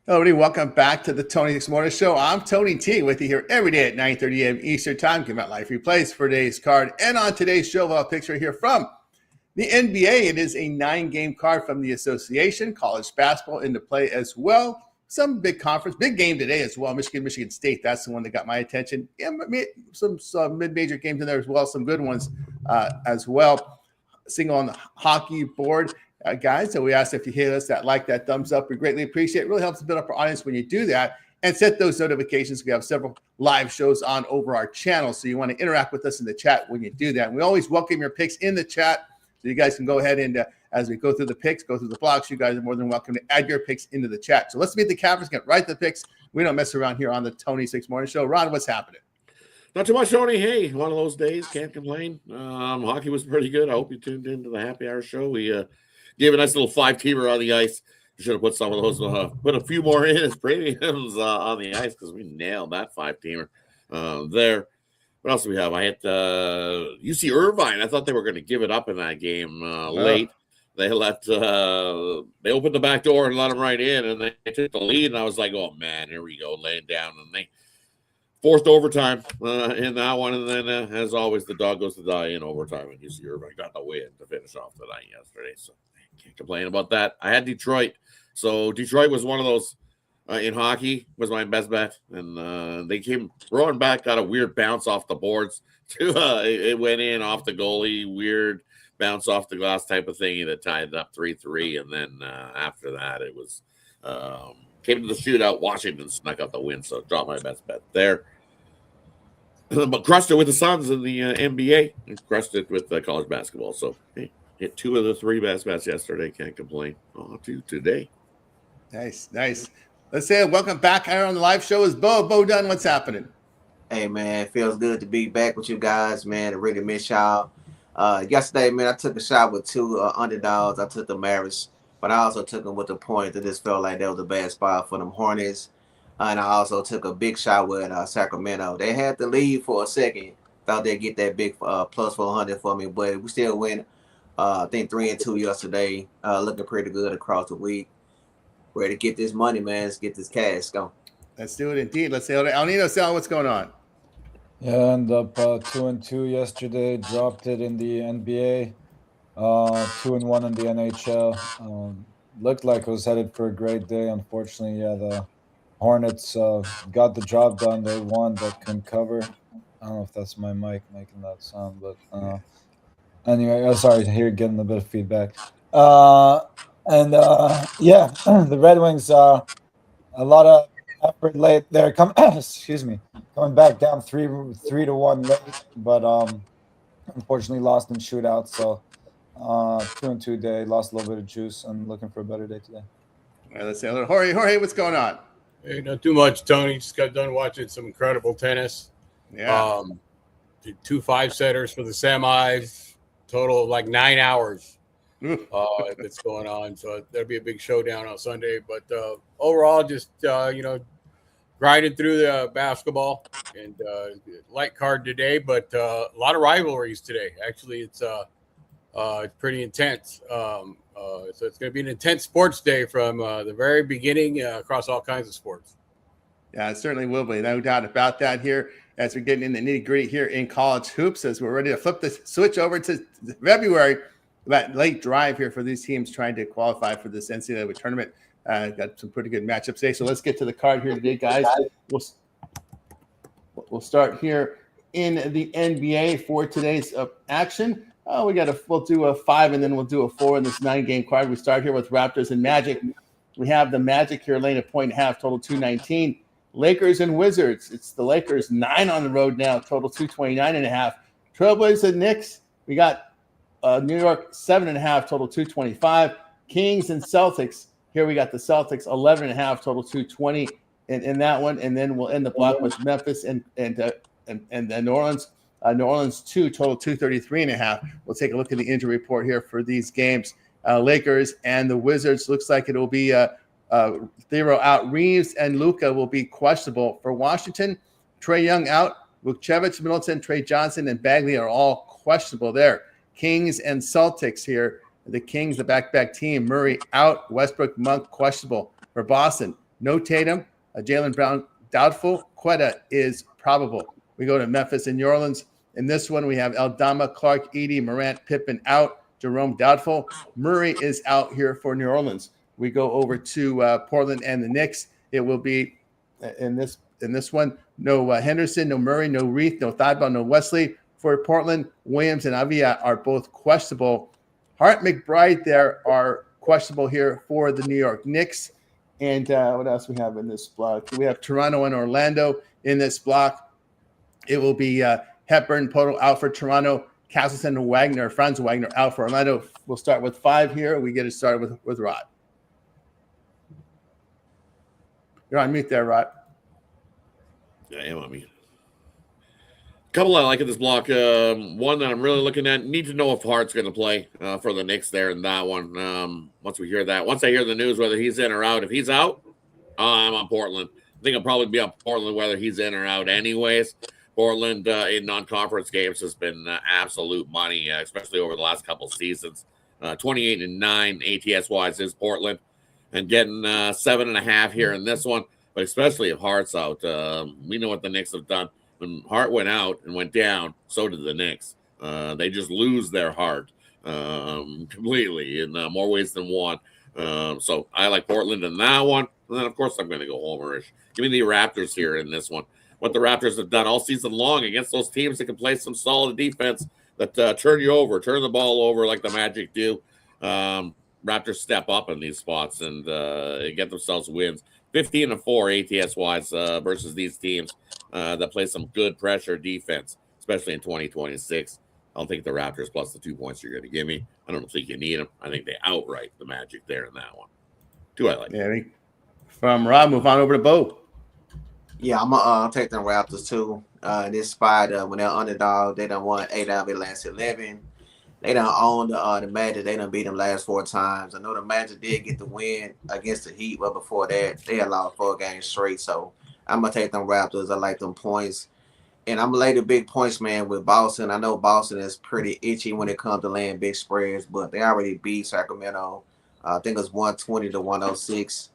Hello, everybody. Welcome back to the Tony This Morning Show. I'm Tony T with you here every day at 9:30 a.m. Eastern Time. Giving out live replays for today's card. And on today's show, we'll have a picture here from the NBA. It is a 9-game card from the association. College basketball into play as well. Some big conference, big game today as well. Michigan State. That's the one that got my attention. Yeah, some mid-major games in there as well. Some good ones as well. Single on the hockey board. Guys, so we ask if you hit us, that like, that thumbs up. We greatly appreciate it. It really helps build up our audience when you do that. And set those notifications. We have several live shows on over our channel, so you want to interact with us in the chat when you do that. And we always welcome your picks in the chat, so you guys can go ahead and, as we go through the picks, go through the blocks, you guys are more than welcome to add your picks into the chat. So let's meet the Cappers, get right to the picks. We don't mess around here on the Tony 6 Morning Show. Ron, what's happening? Not too much, Tony. Hey, one of those days. Can't complain. Hockey was pretty good. I hope you tuned into the Happy Hour show. We gave a nice little 5-teamer on the ice. We should have put some of those, put a few more in as premiums on the ice because we nailed that 5-teamer there. What else do we have? I had UC Irvine. I thought they were going to give it up in that game late. They they opened the back door and let them right in, and they took the lead. And I was like, oh, man, here we go, laying down. And they forced overtime in that one. And then, as always, the dog goes to die in overtime. And UC Irvine got the win to finish off the night yesterday. So can't complain about that. I had Detroit. So Detroit was one of those in hockey, was my best bet. And they came throwing back, got a weird bounce off the boards. It went in off the goalie, weird bounce off the glass type of thing that tied it up 3-3. And then after that, it was came to the shootout. Washington snuck out the win, so dropped my best bet there. But crushed it with the Suns in the NBA and crushed it with college basketball. So hey, hit 2 of the 3 best bets yesterday. Can't complain. On to today. Nice. Let's say welcome back here on the live show is Bo. Bo Dunn, what's happening? Hey, man, it feels good to be back with you guys, man. I really miss y'all. Yesterday, man, I took a shot with 2 underdogs. I took the Mavericks, but I also took them with the point that this felt like that was a bad spot for them Hornets. And I also took a big shot with Sacramento. They had the lead for a second. Thought they'd get that big plus 400 for me, but we still win. I think 3-2 yesterday. Looking pretty good across the week. Ready to get this money, man. Let's get this cash going. Let's do it indeed. Let's see. Alnino, Sal, what's going on? Yeah, ended up 2-2 yesterday. Dropped it in the NBA. 2-1 in the NHL. Looked like it was headed for a great day. Unfortunately, the Hornets got the job done. They won, but couldn't cover. I don't know if that's my mic making that sound, but anyway, sorry to hear getting a bit of feedback. The Red Wings, a lot of effort late there. Coming back down 3-1 late, but unfortunately lost in shootouts. So 2-2 day, lost a little bit of juice, and looking for a better day today. All right, let's say hello. Jorge, what's going on? Hey, not too much, Tony. Just got done watching some incredible tennis. Yeah. Did 2 5-setters for the semis, total of like 9 hours. That's going on. So there'll be a big showdown on Sunday. But overall, just grinding through the basketball and light card today, but a lot of rivalries today. Actually, it's pretty intense. So it's going to be an intense sports day from the very beginning across all kinds of sports. Yeah, it certainly will be. No doubt about that here as we're getting in the nitty-gritty here in college hoops as we're ready to flip the switch over to February. That late drive here for these teams trying to qualify for this NCAAB tournament. Got some pretty good matchups today. So let's get to the card here today, guys. We'll start here in the NBA for today's action. We'll do a 5 and then we'll do a 4 in this 9-game card. We start here with Raptors and Magic. We have the Magic here laying a 1.5, total 219. Lakers and Wizards. It's the Lakers 9 on the road now, total 229.5. Trailblazers and Knicks. We got New York 7.5, total 225. Kings and Celtics. Here we got the Celtics 11.5, total 220 in that one, and then we'll end the block with Memphis and New Orleans. New Orleans 2, total 233.5. We'll take a look at the injury report here for these games. Lakers and the Wizards. Looks like it'll be Thero out. Reeves and Luka will be questionable. For Washington, Trae Young out. Vukcevic, Middleton, Trey Johnson, and Bagley are all questionable there. Kings and Celtics here. The Kings, the back-to-back team. Murray out. Westbrook, Monk questionable. For Boston, No Tatum. Jaylen Brown doubtful. Quetta is probable. We go to Memphis and New Orleans. In this one, we have Aldama, Clark, Edey, Morant, Pippen out. Jerome doubtful. Murray is out here for New Orleans. We go over to Portland and the Knicks. It will be in this one. No Henderson, no Murray, no Reith, no Thibault, no Wesley. For Portland, Williams and Avia are both questionable. Hart, McBride there are questionable here for the New York Knicks. And what else we have in this block? We have Toronto and Orlando in this block. It will be Hepburn, Poto out for Toronto. Castleton and Wagner, Franz Wagner out for Orlando. We'll start with 5 here. We get it started with Rod. You're on mute there, Rod. Yeah, I am on mute. Couple I like in this block. One that I'm really looking at. Need to know if Hart's going to play for the Knicks there in that one. Once we hear that, once I hear the news whether he's in or out. If he's out, I'm on Portland. I think I'll probably be on Portland whether he's in or out. Anyways, Portland in non-conference games has been absolute money, especially over the last couple seasons. 28-9 ATS wise is Portland, and getting 7.5 here in this one. But especially if Hart's out, we know what the Knicks have done. When Hart went out and went down, so did the Knicks. They just lose their heart completely in more ways than one. So I like Portland in that one. And then, of course, I'm going to go homerish. Give me the Raptors here in this one. What the Raptors have done all season long against those teams that can play some solid defense that turn you over, turn the ball over like the Magic do. Raptors step up in these spots and get themselves wins. 15-4 ATS-wise versus these teams that play some good pressure defense, especially in 2026. I don't think the Raptors plus the 2 points you're going to give me. I don't think you need them. I think they outright the Magic there in that one. Do I like it? Yeah, from Rob, move on over to Bo. Yeah, I'm gonna take them Raptors too. In this spot, when they're underdog, they done won 8 out of their last 11. They done owned the Magic. They done beat them last 4 times. I know the Magic did get the win against the Heat, but before that, they had lost 4 games straight. So I'm gonna take them Raptors. I like them points, and I'm gonna lay the big points, man, with Boston. I know Boston is pretty itchy when it comes to laying big spreads, but they already beat Sacramento. I think it was 120-106.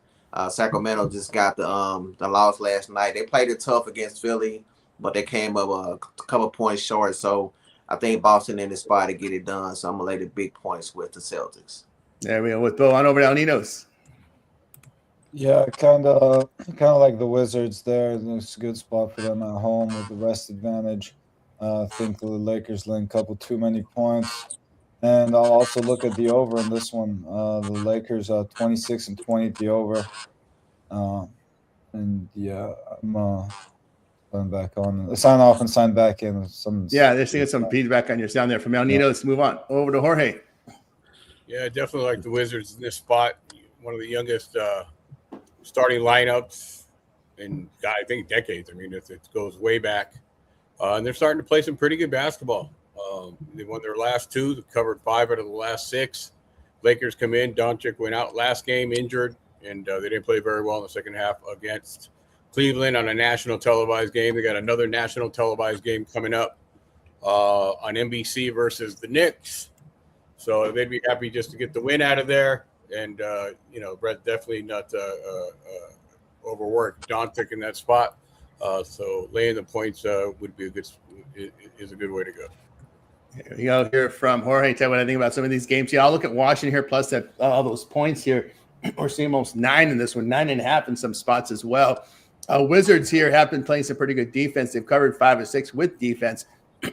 Sacramento just got the loss last night. They played it tough against Philly, but they came up a couple points short. So I think Boston in the spot to get it done. So I'm gonna lay the big points with the Celtics. There we go with Bo on over to El Ninos. Yeah, kind of like the Wizards there. It's a good spot for them at home with the rest advantage. I think the Lakers laying a couple too many points. And I'll also look at the over in this one. The Lakers are 26-20 the over. And yeah, I'm sign back on. Sign off and sign back in. They're seeing some feedback on your sound there from El Nino. Let's move on over to Jorge. Yeah, definitely like the Wizards in this spot. One of the youngest starting lineups in, I think, decades. I mean, it goes way back. And they're starting to play some pretty good basketball. They won their last 2. They covered 5 out of the last 6. Lakers come in. Doncic went out last game injured, and they didn't play very well in the second half against Cleveland on a national televised game. They got another national televised game coming up on NBC versus the Knicks. So they'd be happy just to get the win out of there. And, Brett definitely not overworked Doncic in that spot. So laying the points would be is a good way to go. Here we go here from Jorge. Tell what I think about some of these games. Yeah, I'll look at Washington here, plus that all those points here. We're seeing almost 9 in this one, 9.5 in some spots as well. Wizards here have been playing some pretty good defense. They've covered 5 or 6 with defense.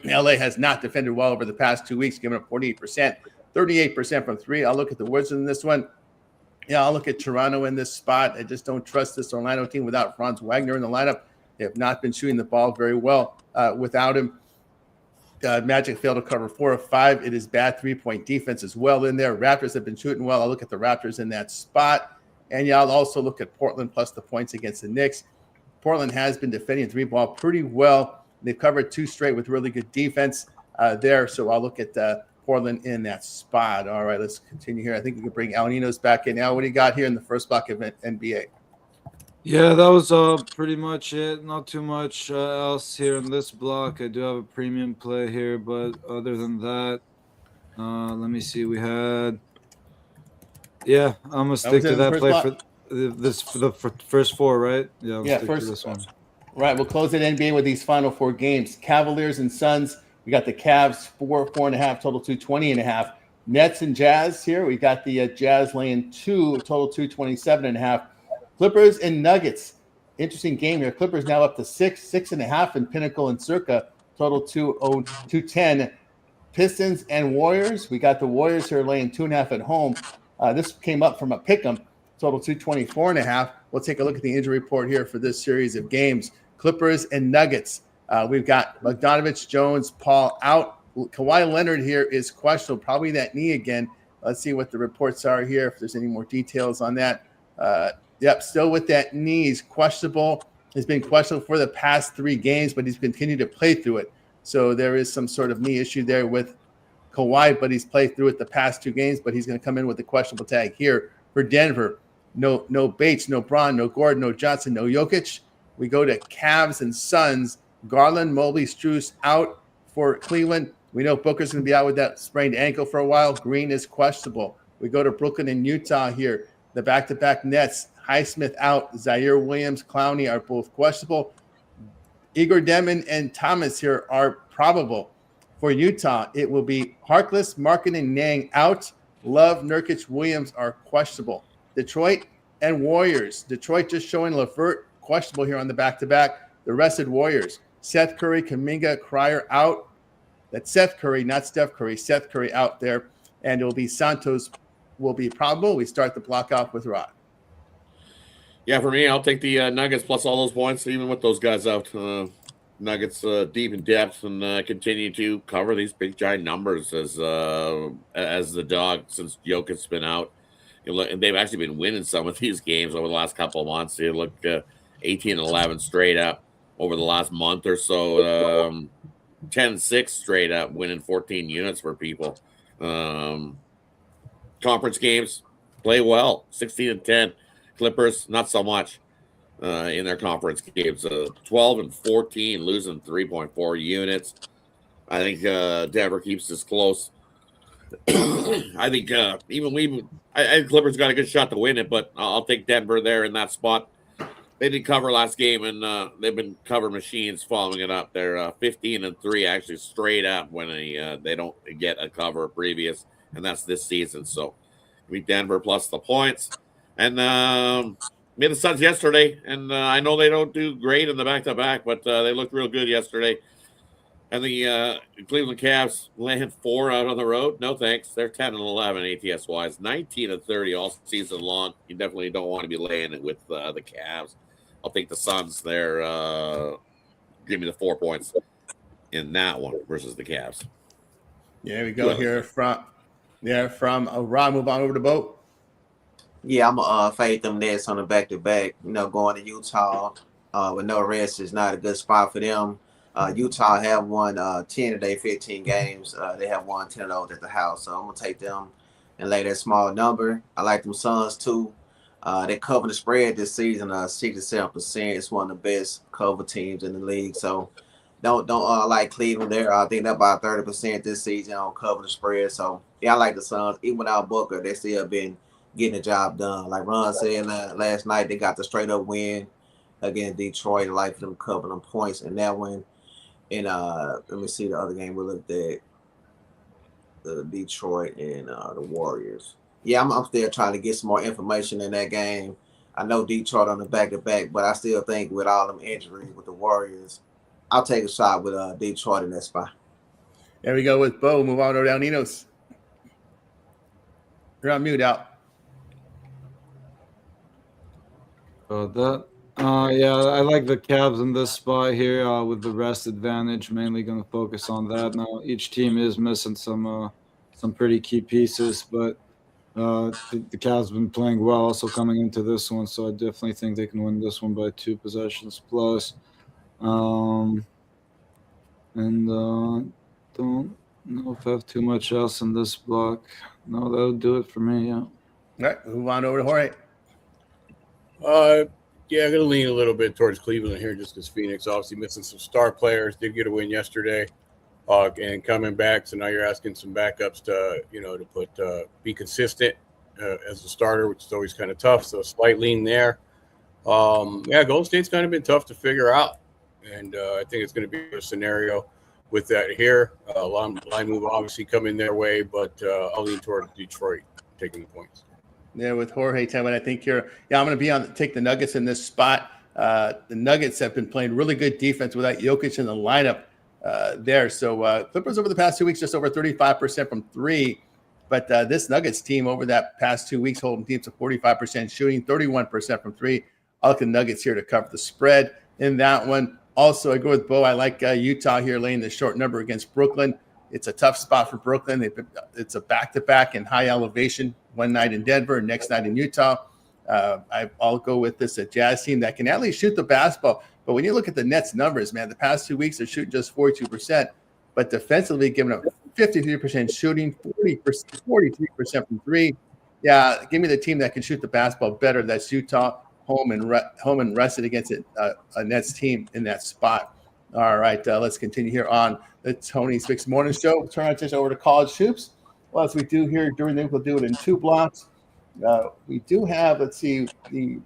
LA has not defended well over the past 2 weeks, giving up 48%, 38% from 3. I'll look at the Wizards in this one. Yeah, I'll look at Toronto in this spot. I just don't trust this Orlando team without Franz Wagner in the lineup. They have not been shooting the ball very well without him. Magic failed to cover 4 of 5. It is bad 3-point defense as well in there. Raptors have been shooting well. I'll look at the Raptors in that spot. And yeah, I'll also look at Portland plus the points against the Knicks. Portland has been defending 3-ball pretty well. They've covered 2 straight with really good defense there. So I'll look at Portland in that spot. All right, let's continue here. I think we can bring Al Ninos back in. Al, what do you got here in the first block of NBA? Yeah, that was pretty much it. Not too much else here in this block. I do have a premium play here, but other than that, let me see. We had, I'm gonna stick to that play this for the first four, right? Yeah, Yeah, stick to this one. Right, we'll close at NBA with these final 4 games. Cavaliers and Suns. We got the Cavs 4.5, total 220.5. Nets and Jazz here. We got the Jazz laying 2, total 227.5. Clippers and Nuggets. Interesting game here. Clippers now up to 6.5 in Pinnacle and Circa, total 210. Pistons and Warriors. We got the Warriors here laying 2.5 at home. This came up from a pick'em, total 224.5. We'll take a look at the injury report here for this series of games. Clippers and Nuggets. We've got Bogdanovich, Jones, Paul out. Kawhi Leonard here is questionable, probably that knee again. Let's see what the reports are here, if there's any more details on that. Yep, still with that knee. He's questionable. He's been questionable for the past 3 games, but he's continued to play through it. So there is some sort of knee issue there with Kawhi, but he's played through it the past 2 games, but he's going to come in with a questionable tag here for Denver. No Bates, no Braun, no Gordon, no Johnson, no Jokic. We go to Cavs and Suns. Garland, Mobley, Strus out for Cleveland. We know Booker's going to be out with that sprained ankle for a while. Green is questionable. We go to Brooklyn and Utah here. The back-to-back Nets. Highsmith out. Zaire Williams, Clowney are both questionable. Igor Demon and Thomas here are probable. For Utah, it will be Harkless, Markin, and Nang out. Love, Nurkic, Williams are questionable. Detroit and Warriors. Detroit just showing LeVert questionable here on the back-to-back. The rested Warriors. Seth Curry, Kuminga, Cryer out. That's Seth Curry, not Steph Curry. Seth Curry out there. And it will be Santos will be probable. We start the block off with Rod. Yeah, for me, I'll take the Nuggets plus all those points, even with those guys out. Nuggets deep in depth and continue to cover these big giant numbers as the dog since Jokic's been out. And they've actually been winning some of these games over the last couple of months. They look 18-11 straight up over the last month or so. 10-6 straight up, winning 14 units for people. Conference games play well, 16-10. Clippers, not so much in their conference games. 12-14, losing 3.4 units. I think Denver keeps this close. I think I think Clippers got a good shot to win it, but I'll take Denver there in that spot. They didn't cover last game, and they've been cover machines following it up. They're 15-3 actually straight up when they don't get a cover previous, and that's this season. So we Denver plus the points. And made the Suns yesterday, and I know they don't do great in the back-to-back, but they looked real good yesterday. And the Cleveland Cavs laying 4 out on the road. No thanks. They're 10-11 ATS-wise, 19-30 all season long. You definitely don't want to be laying it with the Cavs. I'll take the Suns there. Give me the 4 points in that one versus the Cavs. Yeah, we go here from Rod. Move on over to Bo. Yeah, I'm gonna fade them Nets on the back-to-back. Going to Utah with no rest is not a good spot for them. Utah have won 10 of their 15 games. They have won 10 of those at the house. So I'm going to take them and lay that small number. I like them Suns, too. They cover the spread this season, 67%. It's one of the best cover teams in the league. So don't like Cleveland there. I think they're about 30% this season on cover the spread. So, yeah, I like the Suns. Even without Booker, they still been getting the job done. Like Ron said last night, they got the straight-up win against Detroit. I like them covering them points in that one. And let me see the other game we looked at, the Detroit and the Warriors. Yeah, I'm still trying to get some more information in that game. I know Detroit on the back-to-back, but I still think with all them injuries with the Warriors, I'll take a shot with Detroit in that spot. There we go with Bo. Move on to down Ninos. You're on mute, out. Yeah, I like the Cavs in this spot here with the rest advantage. Mainly going to focus on that. Now, each team is missing some pretty key pieces, but the Cavs have been playing well also coming into this one, so I definitely think they can win this one by 2 possessions plus. Don't know if I have too much else in this block. No, that'll do it for me, yeah. All right, move on over to Jorge. Yeah, I'm going to lean a little bit towards Cleveland here just because Phoenix obviously missing some star players. Did get a win yesterday and coming back. So now you're asking some backups to, to be consistent as a starter, which is always kind of tough. So a slight lean there. Golden State's kind of been tough to figure out, and I think it's going to be a scenario with that here. Line move obviously coming their way, but I'll lean toward Detroit taking the points. Yeah, with Jorge Tevin, I think I'm going to take the Nuggets in this spot. The Nuggets have been playing really good defense without Jokic in the lineup there. So Clippers over the past 2 weeks, just over 35% from three. But this Nuggets team over that past 2 weeks holding teams to 45% shooting, 31% from three. I'll look at the Nuggets here to cover the spread in that one. Also, I go with Bo. I like Utah here laying the short number against Brooklyn. It's a tough spot for Brooklyn. It's a back-to-back in high elevation, one night in Denver, next night in Utah. I'll go with this Jazz team that can at least shoot the basketball. But when you look at the Nets numbers, man, the past 2 weeks they're shooting just 42%, but defensively giving up 53% shooting, 43% from three. Yeah, give me the team that can shoot the basketball better. That's Utah, home and rested against a Nets team in that spot. All right, let's continue here on the Tony's Fix Morning Show. Turn our attention over to college hoops. Well, as we do here during the week, we'll do it in two blocks. We do have, the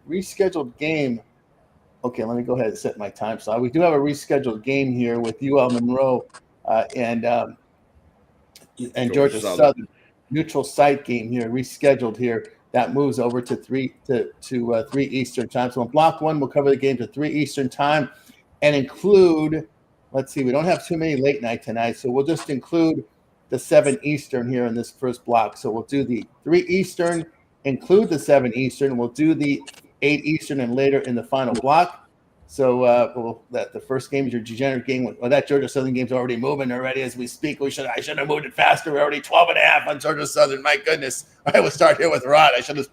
rescheduled game. Okay, let me go ahead and set my time slot. We do have a rescheduled game here with UL Monroe and Georgia Southern. Neutral site game here, rescheduled here. That moves over to 3 Eastern time. So in block one, we'll cover the game to 3 Eastern time and include, we don't have too many late night tonight, so we'll just include the 7 Eastern here in this first block. So we'll do the 3 Eastern, include the 7 Eastern. We'll do the 8 Eastern and later in the final block. So the first game is your degenerate game. Well, that Georgia Southern game's already moving already as we speak. I should have moved it faster. We're already 12.5 on Georgia Southern. My goodness. All right, we'll start here with Rod. I should have.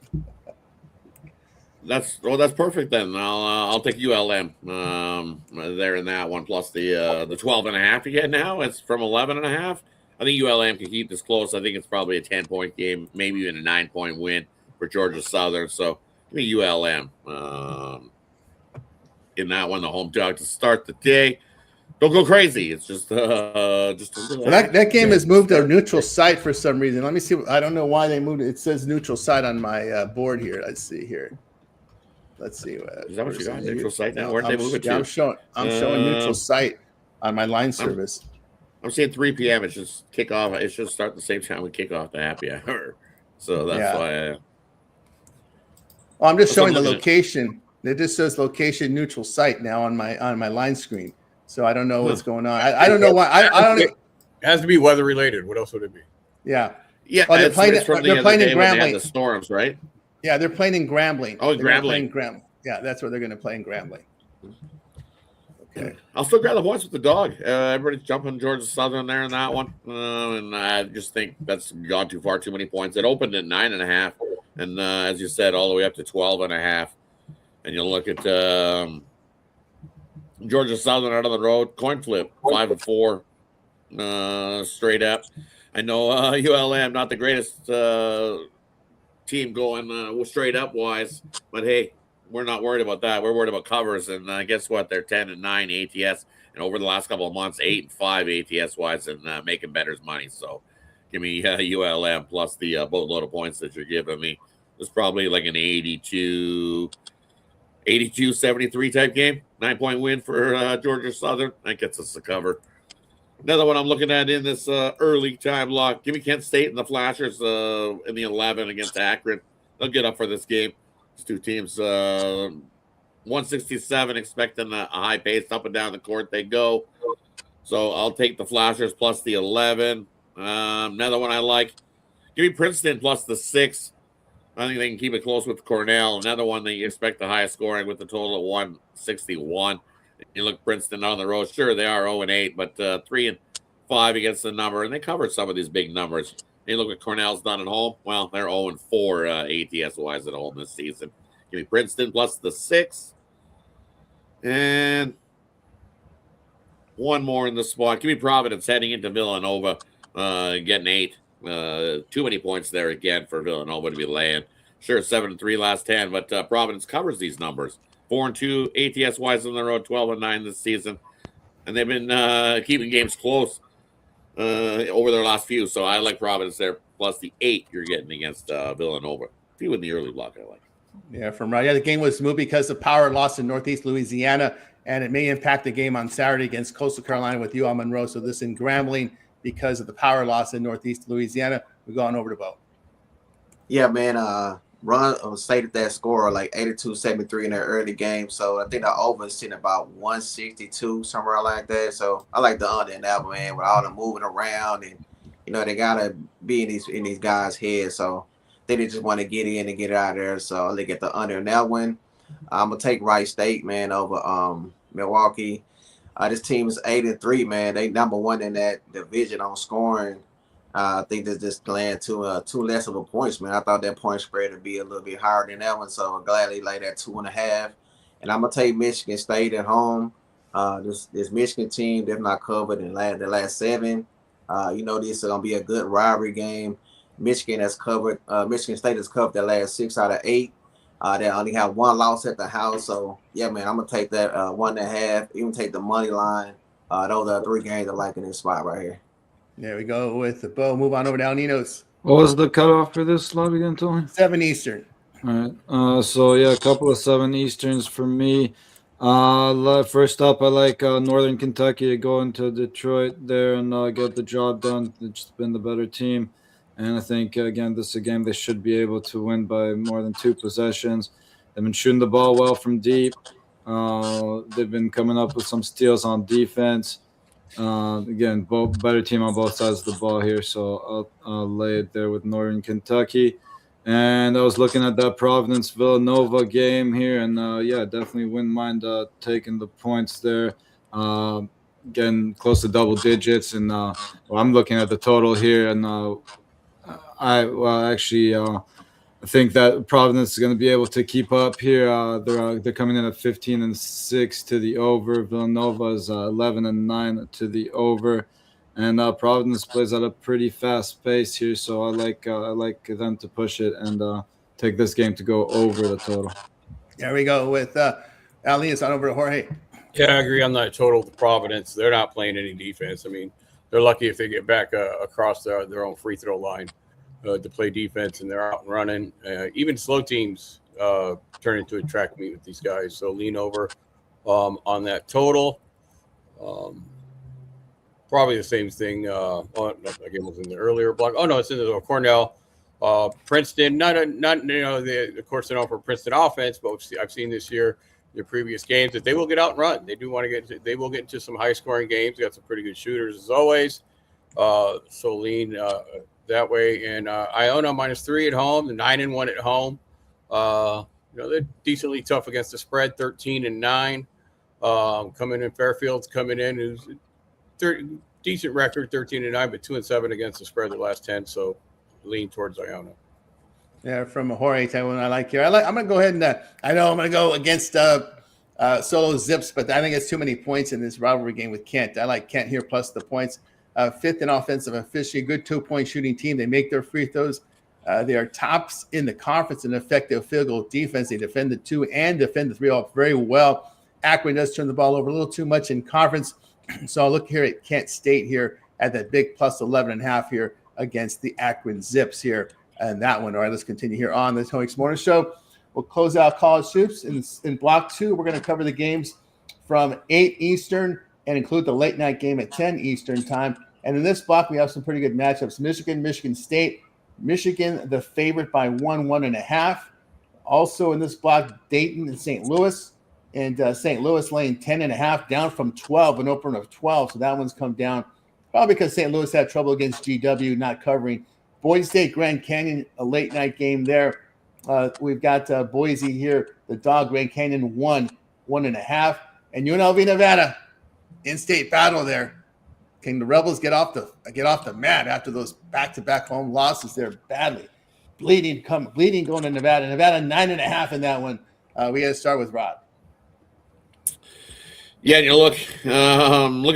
That's perfect then. I'll take ULM there in that one, plus the 12.5 you get now. It's from 11.5. I think ULM can keep this close. I think it's probably a 10-point game, maybe even a 9-point win for Georgia Southern. So give me ULM in that one, the home dog to start the day. Don't go crazy. It's just that game has moved to a neutral site for some reason. Let me see. I don't know why they moved it. It says neutral site on my board here. Let's see here. Let's see. Is that what you got? Neutral site now? Where'd they move it to? I'm showing neutral site on my line service. I'm saying 3 p.m. It should kick off. It should start the same time we kick off the happy hour. So that's why. I'm just showing the location. It just says location neutral site now on my line screen. So I don't know what's going on. I don't know why. I don't. It has to be weather related. What else would it be? Yeah. Yeah. Oh, they're playing in Grambling. The storms, right? Yeah, they're playing in Grambling. Oh, Grambling. Yeah, that's where they're going to play in Grambling. Okay. I'll still grab the points with the dog. Everybody's jumping Georgia Southern there in that one. And I just think that's gone too far, too many points. It opened at 9.5. And as you said, all the way up to 12.5. And you look at Georgia Southern out on the road, coin flip, 5-4 straight up. I know ULM, not the greatest team going straight up wise, but hey, we're not worried about that. We're worried about covers, and guess what? They're 10-9 ATS, and over the last couple of months, 8-5 ATS wise, and making bettors money. So, give me ULM plus the boatload of points that you're giving me. It's probably like an 82-73 type game. 9-point win for Georgia Southern. That gets us the cover. Another one I'm looking at in this early time block. Give me Kent State and the Flashers in the 11 against Akron. They'll get up for this game. These two teams, 167, expecting a high pace up and down the court they go. So I'll take the Flashers plus the 11. Another one I like. Give me Princeton plus the 6. I think they can keep it close with Cornell. Another one that you expect the highest scoring with a total of 161. You look Princeton on the road. Sure, they are 0-8, but 3-5 against the number, and they covered some of these big numbers. You look at Cornell's done at home. Well, they're 0-4 ATS-wise at home this season. Give me Princeton plus the 6. And one more in the spot. Give me Providence heading into Villanova, getting 8. Too many points there again for Villanova to be laying. Sure, 7-3 last 10, but Providence covers these numbers. 4-2 ATS wise on the road, 12-9 this season, and they've been keeping games close over their last few. So I like Providence there plus the 8 you're getting against Villanova. A few in the early block, I like. Yeah, from right. Yeah, the game was moved because of power loss in Northeast Louisiana, and it may impact the game on Saturday against Coastal Carolina with UL Monroe. So this in Grambling because of the power loss in Northeast Louisiana. We're going over to Bo. Yeah, man. Ron stated that score like 82-73 in their early game. So I think the over is sitting about 162, somewhere like that. So I like the under in that one, man, with all the moving around and they gotta be in these guys' heads. So they just want to get in and get out of there. So I look at the under in that one. I'm gonna take Wright State, man, over Milwaukee. This team is 8-3, man. They number one in that division on scoring. I think they're just playing two less of a points, man. I thought that point spread would be a little bit higher than that one, so I'm gladly lay that 2.5. And I'm gonna take Michigan State at home. This Michigan team, they've not covered in the last 7. This is gonna be a good rivalry game. Michigan State has covered the last 6 out of 8. They only have 1 loss at the house, so yeah, man, I'm gonna take that 1.5. Even take the money line. Those are 3 games I like in this spot right here. There we go with the Bo. Move on over to Al Nino's. What was the cutoff for this slot again, Tony? 7 Eastern. All right. So yeah, a couple of 7 Easterns for me. First up, I like Northern Kentucky to go into Detroit there and get the job done. It's just been the better team, and I think again this is a game they should be able to win by more than 2 possessions. They've been shooting the ball well from deep. They've been coming up with some steals on defense. Again, better team on both sides of the ball here, so I'll lay it there with Northern Kentucky. And I was looking at that Providence Villanova game here, and definitely wouldn't mind taking the points there. Getting close to double digits, and I'm looking at the total here, and I think that Providence is going to be able to keep up here. They're coming in at 15-6 to the over. Villanova is 11-9 to the over, and Providence plays at a pretty fast pace here. So I like them to push it and take this game to go over the total. There we go with Ali. It's on over to Jorge. Yeah, I agree on that total. Providence, they're not playing any defense. I mean, they're lucky if they get back across their own free throw line. To play defense, and they're out and running. Even slow teams turn into a track meet with these guys. So lean over on that total. Probably the same thing. Again, was in the earlier block. Oh no, it's in the Cornell, Princeton. Not of course they're known for Princeton offense, but I've seen this year the previous games that they will get out and run. They do want to they will get into some high scoring games. They got some pretty good shooters as always. So lean that way, and Iona -3 at home, 9-1 at home. They're decently tough against the spread, 13-9. Coming in, Fairfield's coming in, who's decent record, 13-9, but 2-7 against the spread the last 10. So lean towards Iona. Yeah, from Jorge, one I like here. I'm going to go ahead and I know I'm going to go against Solo Zips, but I think it's too many points in this rivalry game with Kent. I like Kent here plus the points. 5th in offensive efficiency, good 2-point shooting team. They make their free throws. They are tops in the conference in effective field goal defense. They defend the 2 and defend the 3 off very well. Akron does turn the ball over a little too much in conference. So I'll look here at Kent State here at that big plus 11.5 here against the Akron Zips here and that one. All right, let's continue here on the Tony's Morning Show. We'll close out college hoops in block 2. We're going to cover the games from 8 Eastern and include the late night game at 10 Eastern time. And in this block, we have some pretty good matchups. Michigan State, Michigan, the favorite by 1.5. Also in this block, Dayton and St. Louis. And St. Louis laying 10.5, down from 12, an opener of 12. So that one's come down probably because St. Louis had trouble against GW not covering. Boise State, Grand Canyon, a late night game there. We've got Boise here, the dog, Grand Canyon 1.5. And UNLV, Nevada, in-state battle there. Can the Rebels get off the mat after those back-to-back home losses? They're badly bleeding going to Nevada. Nevada 9.5 in that one. We got to start with Rod. Yeah, look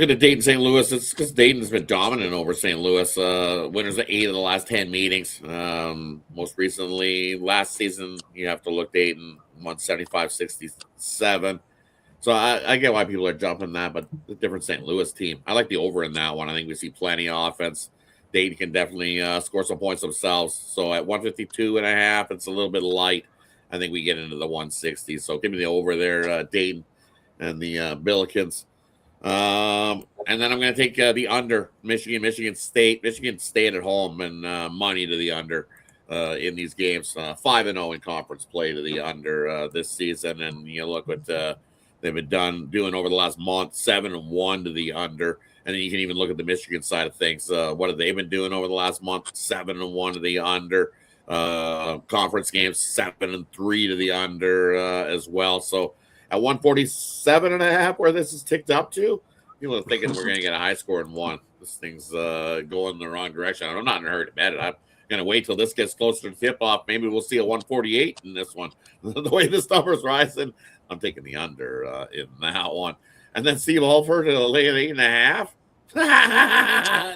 at the Dayton St. Louis. It's because Dayton's been dominant over St. Louis. Winners of 8 of the last 10 meetings. Most recently, last season, you have to look, Dayton won 75-67. So I get why people are jumping that, but the different St. Louis team. I like the over in that one. I think we see plenty of offense. Dayton can definitely score some points themselves. So at 152.5, it's a little bit light. I think we get into the 160s. So give me the over there, Dayton and the Billikens. And then I'm going to take the under, Michigan State at home, and money to the under in these games. 5-0 in conference play to the under this season. And you look what they've been doing over the last month, 7-1 to the under. And then you can even look at the Michigan side of things. What have they been doing over the last month? 7-1 to the under. Conference games, 7-3 to the under as well. So at 147.5, where this is ticked up to, people are thinking we're going to get a high score in one. This thing's going in the wrong direction. I'm not in a hurry to bet it. I'm going to wait till this gets closer to tip-off. Maybe we'll see a 148 in this one. The way this number's rising, I'm taking the under in that one. And then Steve Alford lay at 8.5.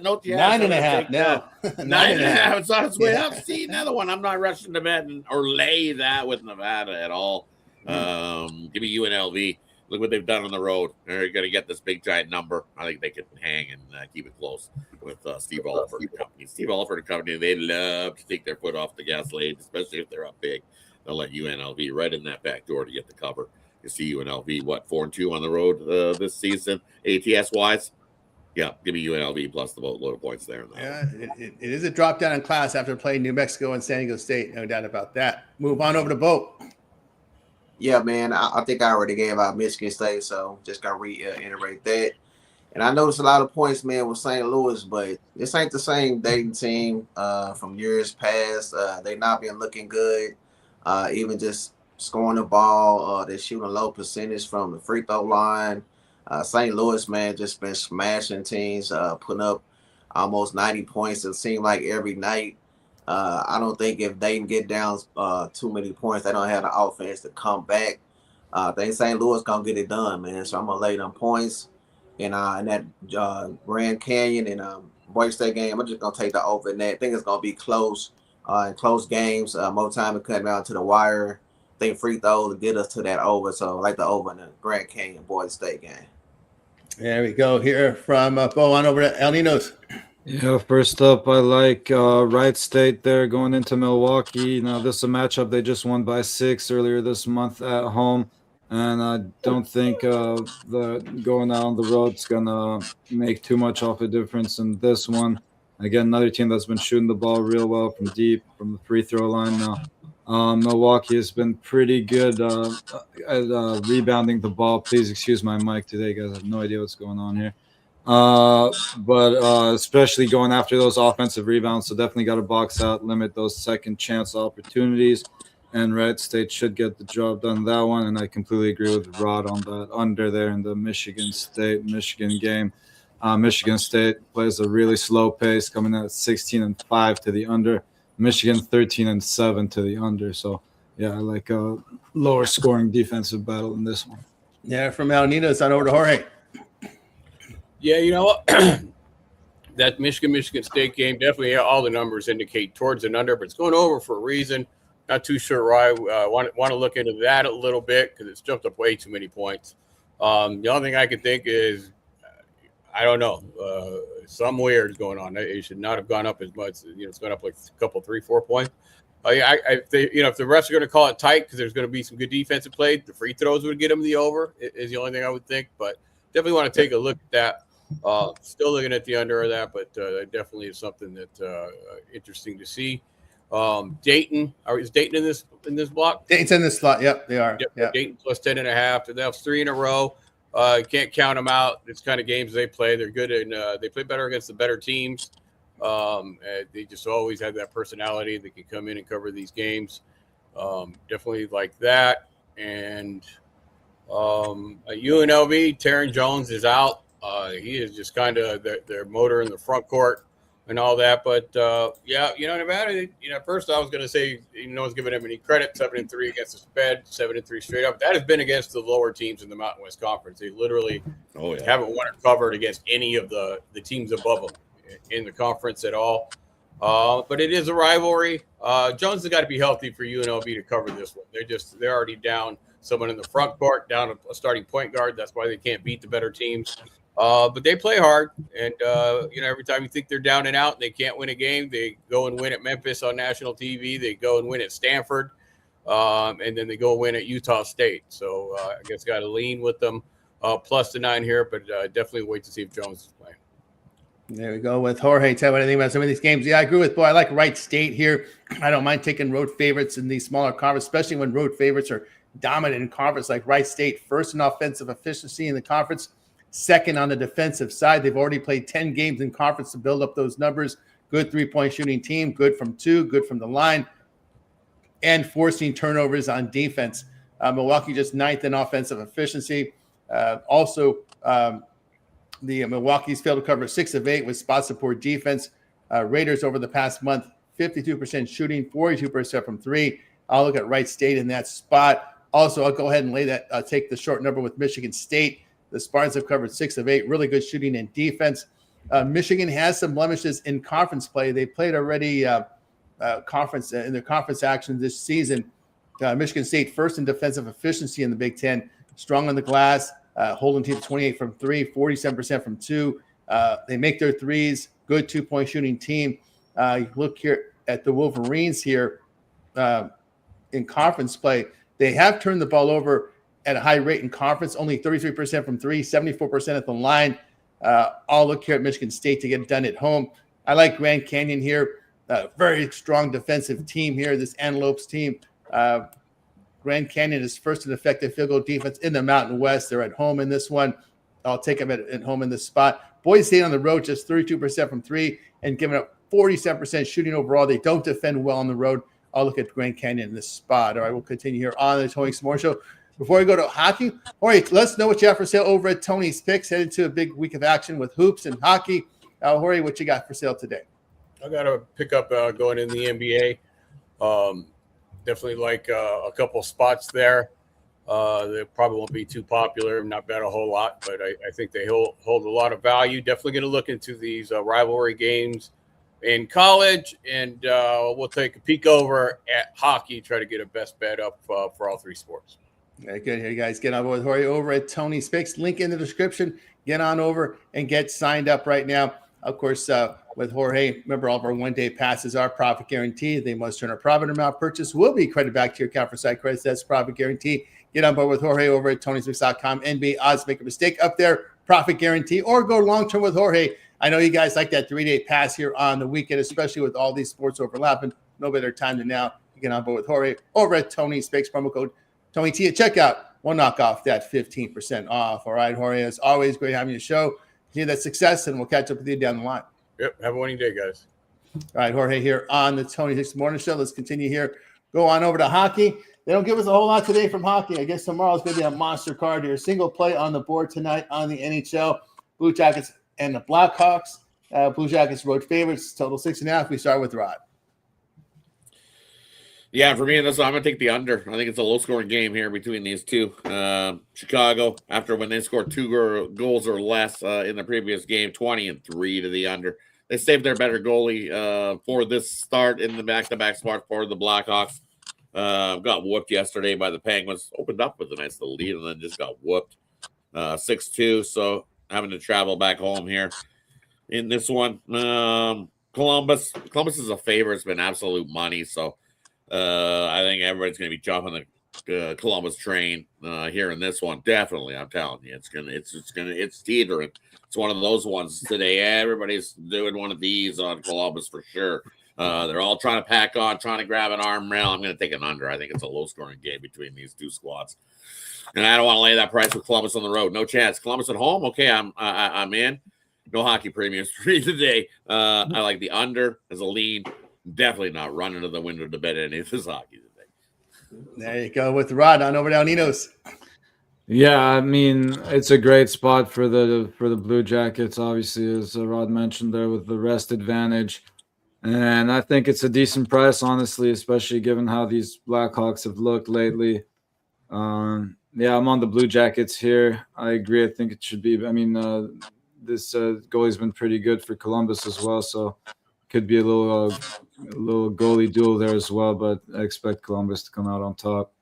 No, 9.5 now. 9.5. It's on its way up. See, another one. I'm not rushing to bet or lay that with Nevada at all. Give me UNLV. Look what they've done on the road. They're going to get this big giant number. I think they can hang and keep it close with Steve Alford and company. Steve Alford and company, they love to take their foot off the gas lane, especially if they're up big. They'll let UNLV right in that back door to get the cover. You see UNLV, 4-2 on the road this season, ATS-wise. Yeah, give me UNLV plus the boatload of points there. Yeah, it is a drop down in class after playing New Mexico and San Diego State. No doubt about that. Move on over to Boat. Yeah, man, I think I already gave out Michigan State, so just going to reiterate that. And I noticed a lot of points, man, with St. Louis, but this ain't the same Dayton team from years past. They not been looking good, even just scoring the ball. They're shooting a low percentage from the free throw line. St. Louis, man, just been smashing teams, putting up almost 90 points, it seemed like every night. I don't think if Dayton get down too many points, they don't have the offense to come back. I think St. Louis going to get it done, man. So I'm going to lay them points. And in that Grand Canyon and Boise State game, I'm just going to take the over in that. I think it's going to be close in close games. More time to cut down to the wire. I think free throws to get us to that over. So I like the over in the Grand Canyon Boise State game. There we go. Here from Bo on over to El Ninos. Yeah, first up, I like Wright State there going into Milwaukee. Now, this is a matchup they just won by 6 earlier this month at home. And I don't think the going out on the road is going to make too much of a difference in this one. Again, another team that's been shooting the ball real well from deep, from the free throw line now. Milwaukee has been pretty good at rebounding the ball. Please excuse my mic today, guys. I have no idea what's going on here. But especially going after those offensive rebounds. So definitely got to box out, limit those second chance opportunities. And Wright State should get the job done that one. And I completely agree with Rod on that under there in the Michigan game. Michigan State plays a really slow pace, coming out at 16-5 to the under. Michigan 13-7 to the under. So yeah, I like a lower scoring defensive battle in this one. Yeah, from El Ninos on over to Jorge. Yeah, you know what? That Michigan State game, definitely all the numbers indicate towards an under, but it's going over for a reason. Not too sure why. I want to look into that a little bit because it's jumped up way too many points. The only thing I can think is, I don't know, some weird is going on. It should not have gone up as much. It's gone up like a couple, 3-4 points. If the refs are going to call it tight because there's going to be some good defensive play, the free throws would get them the over. Is the only thing I would think, but definitely want to take a look at that. Still looking at the under of that, but definitely is something that interesting to see. Dayton, is Dayton in this block? Dayton's in this slot. Yep, they are. Yep. Dayton plus 10.5. That's 3 in a row. Can't count them out. It's kind of games they play. They're good and they play better against the better teams. They just always have that personality. They can come in and cover these games. Definitely like that. And at UNLV, Taron Jones is out. He is just kind of their motor in the front court and all that. But Nevada. At first I was going to say no one's giving him any credit. 7-3 against the spread, 7-3 straight up. That has been against the lower teams in the Mountain West Conference. They literally haven't won or covered against any of the teams above them in the conference at all. But it is a rivalry. Jones has got to be healthy for UNLV to cover this one. They're already down someone in the front court, down a starting point guard. That's why they can't beat the better teams. But they play hard, and every time you think they're down and out and they can't win a game, they go and win at Memphis on national TV. They go and win at Stanford, and then they go win at Utah State. So I guess got to lean with them plus the 9 here, but definitely wait to see if Jones is playing. There we go with Jorge. Tell me what I think about some of these games. Yeah, I agree with Boy. I like Wright State here. I don't mind taking road favorites in these smaller conferences, especially when road favorites are dominant in conference like Wright State. First in offensive efficiency in the conference, second on the defensive side. They've already played 10 games in conference to build up those numbers. Good three-point shooting team, good from 2, good from the line, and forcing turnovers on defense. Milwaukee just 9th in offensive efficiency. The Milwaukee's failed to cover 6 of 8 with spot support defense. Raiders over the past month, 52% shooting, 42% from 3. I'll look at Wright State in that spot. Also, I'll go ahead and lay that. Take the short number with Michigan State. The Spartans have covered 6 of 8. Really good shooting and defense. Michigan has some blemishes in conference play. They played already conference in their conference action this season. Michigan State first in defensive efficiency in the Big Ten. Strong on the glass. Holding team 28 from 3, 47% from 2. They make their threes. Good 2-point shooting team. You look here at the Wolverines here in conference play. They have turned the ball over at a high rate in conference, only 33% from 3, 74% at the line. I'll look here at Michigan State to get it done at home. I like Grand Canyon here. Very strong defensive team here, this Antelopes team. Grand Canyon is first in effective field goal defense in the Mountain West. They're at home in this one. I'll take them at home in this spot. Boise State on the road, just 32% from 3 and giving up 47% shooting overall. They don't defend well on the road. I'll look at Grand Canyon in this spot. All right, we'll continue here on the Tony S'more Show. Before we go to hockey, all right, let's know what you have for sale over at Tony's Picks. Headed to a big week of action with hoops and hockey. Jorge, what you got for sale today? I got to pick up going in the NBA. Definitely like a couple spots there. They probably won't be too popular, not bet a whole lot, but I think they hold a lot of value. Definitely going to look into these rivalry games in college, and we'll take a peek over at hockey, try to get a best bet up for all 3 sports. Very good. Here, guys, get on board with Jorge over at Tony's Picks. Link in the description. Get on over and get signed up right now. Of course, with Jorge, remember all of our one-day passes are profit guaranteed. They must turn a profit amount purchase will be credited back to your account for site credits. That's profit guaranteed. Get on board with Jorge over at Tony'sPicks.com. NBA odds, make a mistake up there, profit guarantee, or go long-term with Jorge. I know you guys like that 3-day pass here on the weekend, especially with all these sports overlapping. No better time than now to get on board with Jorge over at Tony's Picks. Promo code Tony T at checkout. We'll knock off that 15% off. All right, Jorge, it's always great having you on the show. See that success, and we'll catch up with you down the line. Yep. Have a winning day, guys. All right, Jorge here on the Tony Hicks Morning Show. Let's continue here. Go on over to hockey. They don't give us a whole lot today from hockey. I guess tomorrow's going to be a monster card here. Single play on the board tonight on the NHL. Blue Jackets and the Blackhawks. Blue Jackets road favorites. Total 6.5. We start with Rod. Yeah, for me, I'm going to take the under. I think it's a low-scoring game here between these two. Chicago, after when they scored 2 goals or less in the previous game, 20-3 to the under. They saved their better goalie for this start in the back-to-back spot for the Blackhawks. Got whooped yesterday by the Penguins. Opened up with a nice little lead and then just got whooped 6-2. So having to travel back home here in this one. Columbus is a favorite. It's been absolute money. So I think everybody's going to be jumping the Columbus train here in this one. Definitely, I'm telling you, it's teetering. It's one of those ones today. Everybody's doing one of these on Columbus for sure. They're all trying to pack on, trying to grab an arm rail. I'm going to take an under. I think it's a low-scoring game between these two squads, and I don't want to lay that price with Columbus on the road. No chance. Columbus at home, okay, I'm in. No hockey premiums for me today. I like the under as a lean. Definitely not running to the window to bet any of this hockey today. There you go with Rod on over down Ninos. Yeah, I mean, it's a great spot for the Blue Jackets, obviously, as Rod mentioned there, with the rest advantage. And I think it's a decent price, honestly, especially given how these Blackhawks have looked lately. Yeah, I'm on the Blue Jackets here. I agree. I think it should be. I mean, this goalie's been pretty good for Columbus as well, so could be a little goalie duel there as well. But I expect Columbus to come out on top.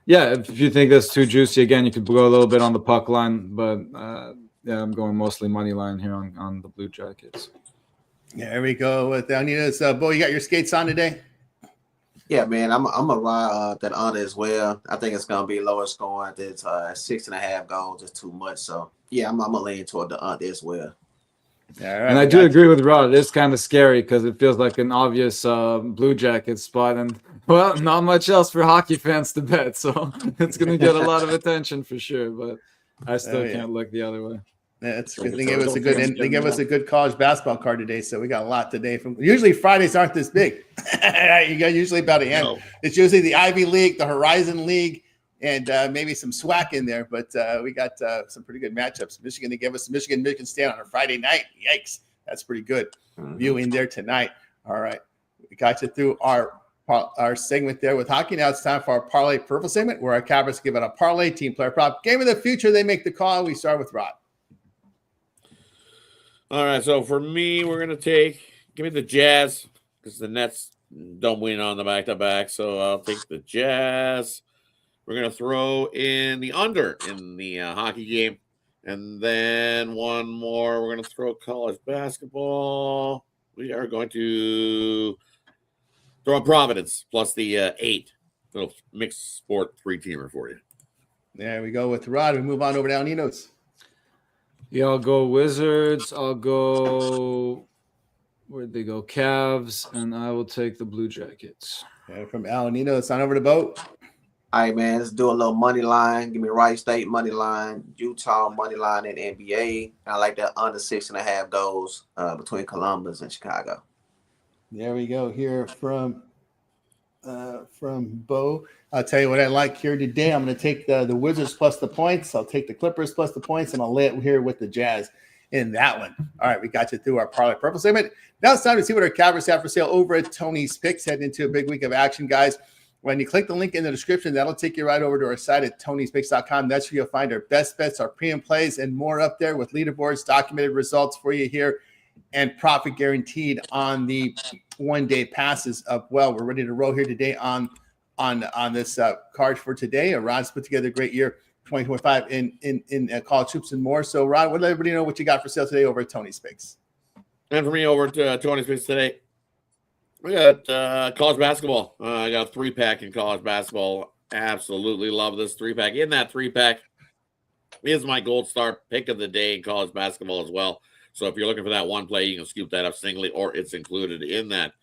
Yeah, if you think that's too juicy, again, you could go a little bit on the puck line, but yeah, I'm going mostly money line here on the Blue Jackets. There we go with Nina's. Bo, you got your skates on today? Yeah, man, I'm a ride that under as well. I think it's gonna be lower scoring. It's 6.5 goals is too much. So yeah, I'm gonna lean toward the under as well. All right, and I do agree with Rod. It's kind of scary because it feels like an obvious Blue Jacket spot, and well, not much else for hockey fans to bet. So it's gonna get a lot of attention for sure. But I still can't look the other way. That's good. They gave us a good. They gave us a good college basketball card today, so we got a lot today. From usually Fridays aren't this big. You got usually about a hand. No. It's usually the Ivy League, the Horizon League, and maybe some SWAC in there. But we got some pretty good matchups. Michigan, they gave us Michigan State on a Friday night. Yikes, that's pretty good viewing there tonight. All right, we got you through our segment there with hockey. Now it's time for our parlay purple segment, where our cappers give it a parlay team player prop game of the future. They make the call. We start with Rod. All right, so for me, we're going to give me the Jazz because the Nets don't win on the back-to-back, so I'll take the Jazz. We're going to throw in the under in the hockey game, and then one more. We're going to throw college basketball. We are going to throw Providence plus the 8. Little mixed sport 3-teamer for you. There we go with Rod. We move on over to Alninos. Yeah, I'll go Wizards. I'll go, where'd they go? Cavs, and I will take the Blue Jackets. And from Alnino, it's on over to Bo. All right, man, let's do a little money line. Give me Wright State money line, Utah money line in NBA. I like that under 6.5 goals between Columbus and Chicago. There we go here from Bo. I'll tell you what I like here today. I'm going to take the Wizards plus the points. I'll take the Clippers plus the points, and I'll lay it here with the Jazz in that one. All right, we got you through our parlay purple segment. Now it's time to see what our cappers have for sale over at Tony's Picks. Heading into a big week of action, guys. When you click the link in the description, that'll take you right over to our site at Tony'sPicks.com. That's where you'll find our best bets, our premium plays, and more up there with leaderboards, documented results for you here, and profit guaranteed on the one-day passes up. Well, we're ready to roll here today on this card for today. Rod's put together a great year 2025 in college hoops and more. So, Rod, let everybody know what you got for sale today over at Tony's Picks. And for me over to Tony's Picks today, we got college basketball. I got a 3-pack in college basketball. Absolutely love this 3-pack. In that 3-pack is my gold star pick of the day in college basketball as well. So if you're looking for that one play, you can scoop that up singly, or it's included in that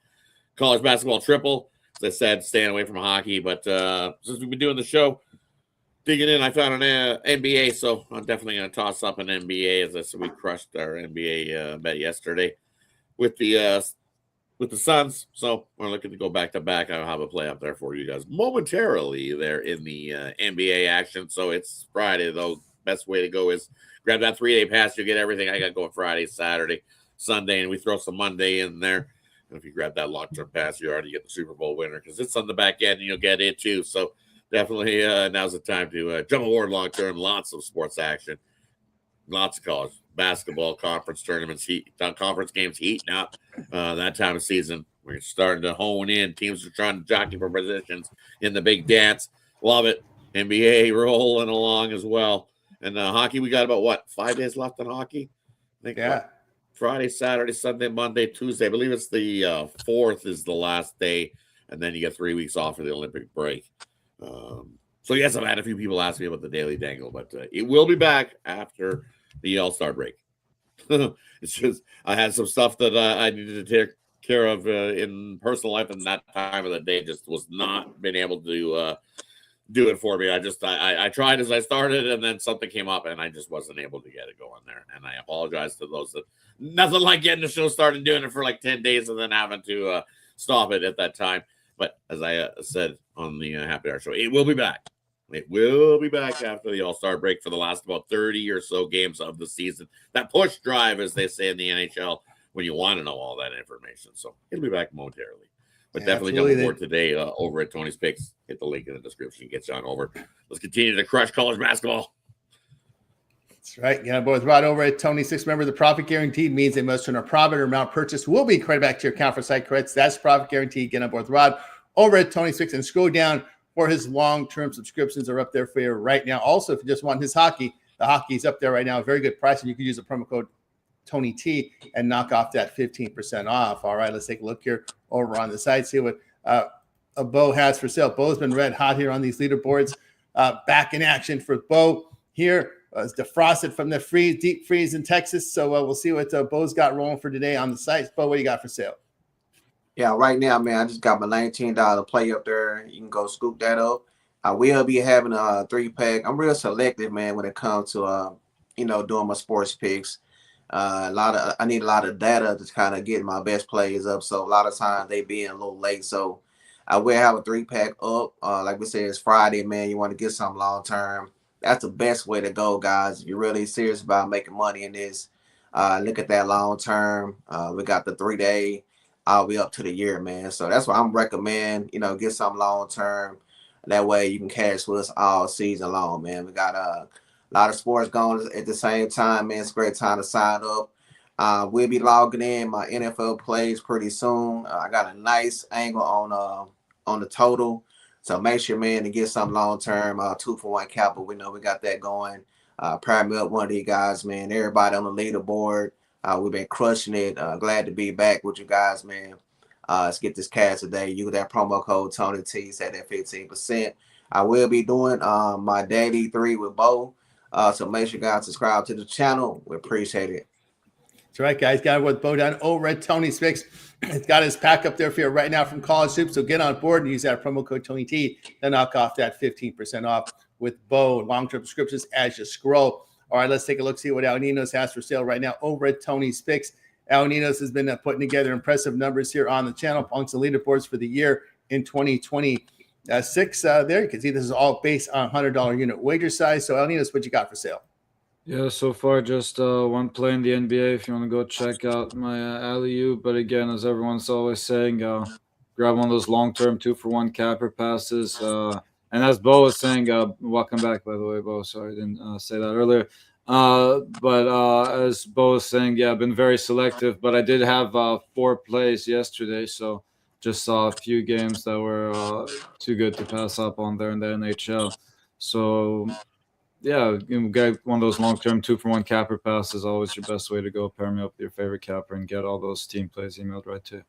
college basketball triple. As I said, staying away from hockey, but since we've been doing the show, digging in, I found an NBA, so I'm definitely going to toss up an NBA. As I said, we crushed our NBA bet yesterday with the Suns, so we're looking to go back-to-back. I'll have a play up there for you guys momentarily there in the NBA action. So it's Friday, though. Best way to go is grab that 3-day pass. You'll get everything I got going Friday, Saturday, Sunday, and we throw some Monday in there. And if you grab that long-term pass, you already get the Super Bowl winner because it's on the back end, and you'll get it too. So definitely now's the time to jump aboard long-term. Lots of sports action, lots of college basketball, conference tournaments, conference games heating up that time of season. We're starting to hone in. Teams are trying to jockey for positions in the big dance. Love it. NBA rolling along as well. And hockey, we got about, 5 days left in hockey? I think, yeah. Friday, Saturday, Sunday, Monday, Tuesday. I believe it's the 4th is the last day, and then you get 3 weeks off for the Olympic break. So, yes, I've had a few people ask me about the Daily Dangle, but it will be back after the All-Star break. It's just I had some stuff that I needed to take care of in personal life, and that time of the day just was not been able to do it for me. I tried as I started, and then something came up, and I just wasn't able to get it going there. And I apologize to those that nothing like getting the show started, doing it for like 10 days, and then having to stop it at that time. But as I said on the Happy Hour show, it will be back. It will be back after the All-Star break for the last about 30 or so games of the season. That push drive, as they say in the NHL, when you want to know all that information. So it'll be back momentarily. But yeah, definitely jump aboard today over at Tony's Picks. Hit the link in the description. Get you on over. Let's continue to crush college basketball. That's right. Yeah, boys. Right over at Tony's Picks. Remember, the profit guaranteed means they must turn a profit or amount purchased will be credited back to your account for site credits. That's profit guaranteed. Get on board with Rod over at Tony's Picks and scroll down or his long-term subscriptions are up there for you right now. Also, if you just want his hockey, the hockey's up there right now. Very good price, and you can use the promo code Tony T and knock off that 15% off. All right, let's take a look here over on the site, see what a Bo has for sale. Bo's been red hot here on these leaderboards. Back in action for Bo here. It's defrosted from the deep freeze in Texas. So we'll see what Bo's got rolling for today on the site. Bo, what do you got for sale? Yeah, right now, man, I just got my $19 play up there. You can go scoop that up. I will be having a 3-pack. I'm real selective, man, when it comes to doing my sports picks. I need a lot of data to kind of get my best plays up. So a lot of times they being a little late. So I will have a 3-pack up. Like we said, it's Friday, man. You want to get something long term. That's the best way to go, guys. If you're really serious about making money in this, look at that long term. We got the 3-day. I'll be up to the year, man. So that's what I'm recommend. Get something long term. That way you can cash with us all season long, man. We got a lot of sports going at the same time, man. It's a great time to sign up. We'll be logging in my NFL plays pretty soon. I got a nice angle on the total. So make sure, man, to get something long term. 2-for-1 capital. We know we got that going. Pair me up one of these guys, man. Everybody on the leaderboard. We've been crushing it. Glad to be back with you guys, man. Let's get this cash today. Use that promo code Tony T. Set that 15%. I will be doing my daily 3 with Bo. So make sure you guys subscribe to the channel. We appreciate it. That's right, guys. Got it with Bo down over at Tony's Fix. It's got his pack up there for you right now from College Hoops. So get on board and use that promo code Tony T. Then knock off that 15% off with Bo. Long-term subscriptions as you scroll. All right, let's take a look, see what Al Ninos has for sale right now over at Tony's Fix. Al Ninos has been putting together impressive numbers here on the channel, amongst the leaderboards for the year in 2026. There you can see this is all based on $100 unit wager size. So Al Ninos, what you got for sale? Yeah, so far just one play in the NBA. If you want to go check out my alley-oop, but again, as everyone's always saying, grab one of those long-term 2-for-1 capper passes. And as Bo was saying, welcome back, by the way, Bo. Sorry, I didn't say that earlier. But as Bo was saying, yeah, I've been very selective, but I did have 4 plays yesterday, so just saw a few games that were too good to pass up on there in the NHL. So yeah, get one of those long-term 2-for-1 capper passes. Always your best way to go. Pair me up with your favorite capper and get all those team plays emailed right to you.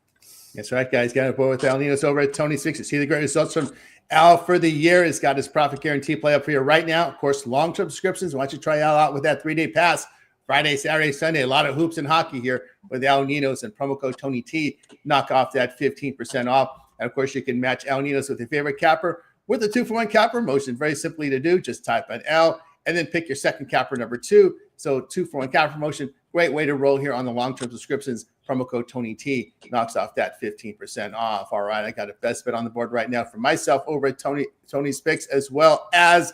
That's right, guys. Got it with Al Ninos over at Tony's Fix. See the great results from Al for the year. He's got his profit guarantee play up for you right now. Of course, long-term subscriptions. Why don't you try Al out with that 3-day pass? Friday, Saturday, Sunday. A lot of hoops and hockey here with Al Ninos and promo code Tony T. Knock off that 15% off. And, of course, you can match Al Ninos with your favorite capper with the 2-for-1 capper motion. Very simply to do. Just type in L and then pick your second capper number 2. So 2-for-1 capper motion. Great way to roll here on the long-term subscriptions. Promo code Tony T knocks off that 15% off. All right, I got a best bet on the board right now for myself over at Tony's Picks, as well as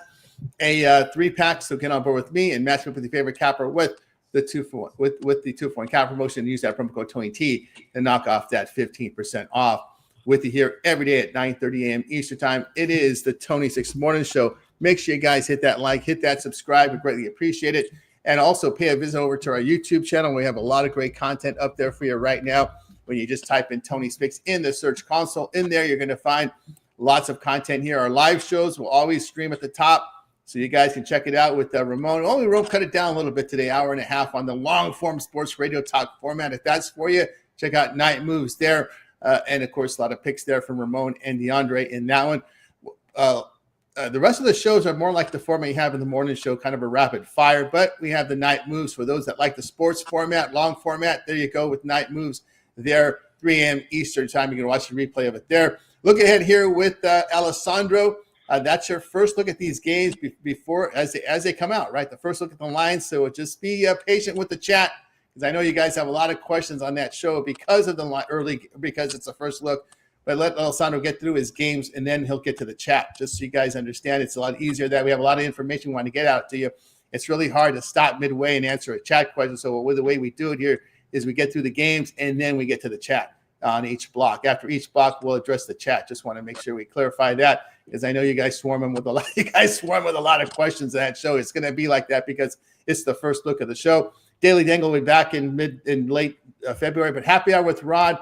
a 3-pack. So get on board with me and match up with your favorite capper with the 2-for-1 with the 2-for-1 capper promotion. Use that promo code Tony T and knock off that 15% off. With you here every day at 9:30 a.m. Eastern Time. It is the Tony 6 Morning Show. Make sure you guys hit that like, hit that subscribe. We greatly appreciate it. And also pay a visit over to our YouTube channel. We have a lot of great content up there for you right now. When you just type in Tony's Picks in the search console, in there, you're going to find lots of content here. Our live shows will always stream at the top, so you guys can check it out with Ramon. Only Ramon cut it down a little bit today, hour and a half on the long-form sports radio talk format. If that's for you, check out Night Moves there. And, of course, a lot of picks there from Ramon and DeAndre in that one. The rest of the shows are more like the format you have in the morning show, kind of a rapid fire. But we have the Night Moves for those that like the sports format, long format. There you go with Night Moves there, 3 a.m. Eastern Time. You can watch the replay of it there. Look ahead here with Alessandro. That's your first look at these games before as they come out, right? The first look at the lines. So just be patient with the chat, because I know you guys have a lot of questions on that show because of because it's the first look. But let Alessandro get through his games, and then he'll get to the chat, just so you guys understand. It's a lot easier that we have a lot of information we want to get out to you. It's really hard to stop midway and answer a chat question. So the way we do it here is we get through the games, and then we get to the chat on each block. After each block, we'll address the chat. Just want to make sure we clarify that, because I know you guys swarm with a lot of questions in that show. It's going to be like that because it's the first look of the show. Daily Dangle will be back in late February, but happy hour with Rod